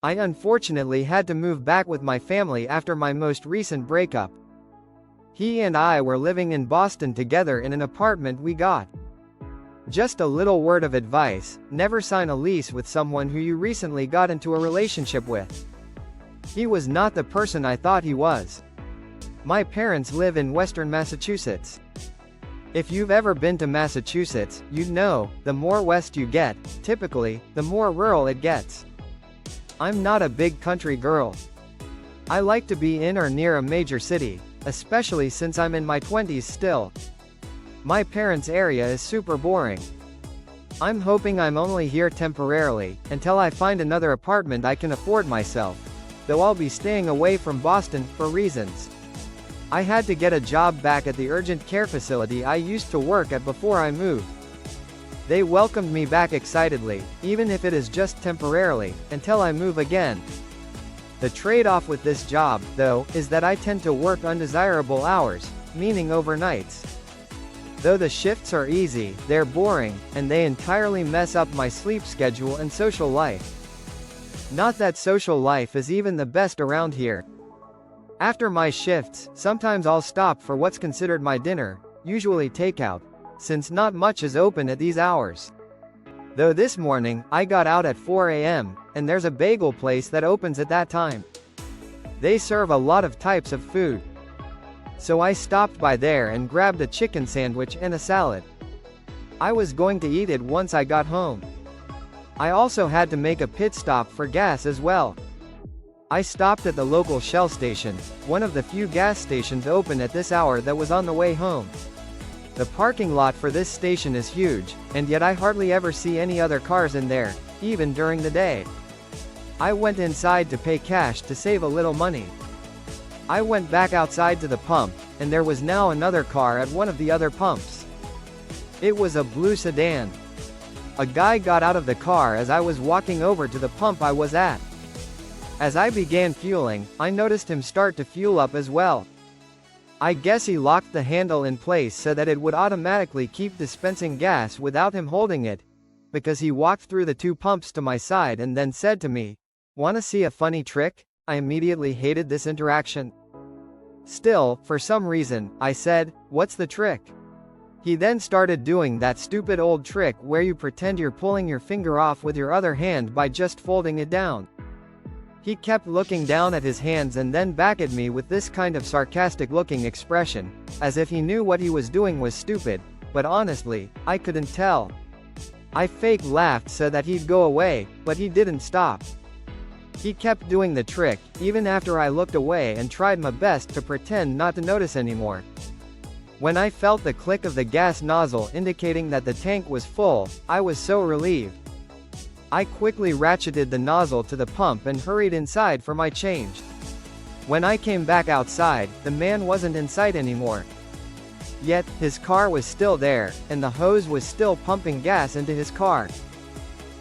I unfortunately had to move back with my family after my most recent breakup. He and I were living in Boston together in an apartment we got. Just a little word of advice: never sign a lease with someone who you recently got into a relationship with. He was not the person I thought he was. My parents live in Western Massachusetts. If you've ever been to Massachusetts, you'd know, the more west you get, typically, the more rural it gets. I'm not a big country girl. I like to be in or near a major city, especially since I'm in my 20s still. My parents' area is super boring. I'm hoping I'm only here temporarily, until I find another apartment I can afford myself, though I'll be staying away from Boston, for reasons. I had to get a job back at the urgent care facility I used to work at before I moved. They welcomed me back excitedly, even if it is just temporarily, until I move again. The trade-off with this job, though, is that I tend to work undesirable hours, meaning overnights. Though the shifts are easy, they're boring, and they entirely mess up my sleep schedule and social life. Not that social life is even the best around here. After my shifts, sometimes I'll stop for what's considered my dinner, usually takeout, since not much is open at these hours. Though this morning, I got out at 4 a.m., and there's a bagel place that opens at that time. They serve a lot of types of food. So I stopped by there and grabbed a chicken sandwich and a salad. I was going to eat it once I got home. I also had to make a pit stop for gas as well. I stopped at the local Shell station, one of the few gas stations open at this hour, that was on the way home. The parking lot for this station is huge, and yet I hardly ever see any other cars in there, even during the day. I went inside to pay cash to save a little money. I went back outside to the pump, and there was now another car at one of the other pumps. It was a blue sedan. A guy got out of the car as I was walking over to the pump I was at. As I began fueling, I noticed him start to fuel up as well. I guess he locked the handle in place so that it would automatically keep dispensing gas without him holding it, because he walked through the two pumps to my side and then said to me, "Wanna see a funny trick?" I immediately hated this interaction. Still, for some reason, I said, "What's the trick?" He then started doing that stupid old trick where you pretend you're pulling your finger off with your other hand by just folding it down. He kept looking down at his hands and then back at me with this kind of sarcastic looking expression, as if he knew what he was doing was stupid, but honestly, I couldn't tell. I fake laughed so that he'd go away, but he didn't stop. He kept doing the trick, even after I looked away and tried my best to pretend not to notice anymore. When I felt the click of the gas nozzle indicating that the tank was full, I was so relieved. I quickly ratcheted the nozzle to the pump and hurried inside for my change. When I came back outside, the man wasn't in sight anymore. Yet, his car was still there, and the hose was still pumping gas into his car.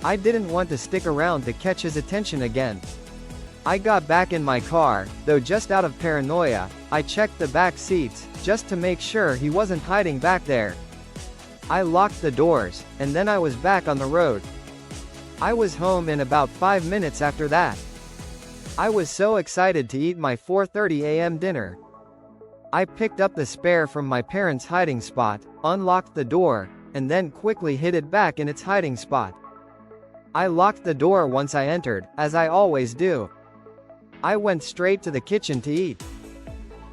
I didn't want to stick around to catch his attention again. I got back in my car, though just out of paranoia, I checked the back seats, just to make sure he wasn't hiding back there. I locked the doors, and then I was back on the road. I was home in about 5 minutes after that. I was so excited to eat my 4:30 a.m. dinner. I picked up the spare from my parents' hiding spot, unlocked the door, and then quickly hid it back in its hiding spot. I locked the door once I entered, as I always do. I went straight to the kitchen to eat.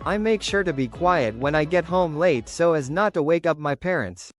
I make sure to be quiet when I get home late so as not to wake up my parents.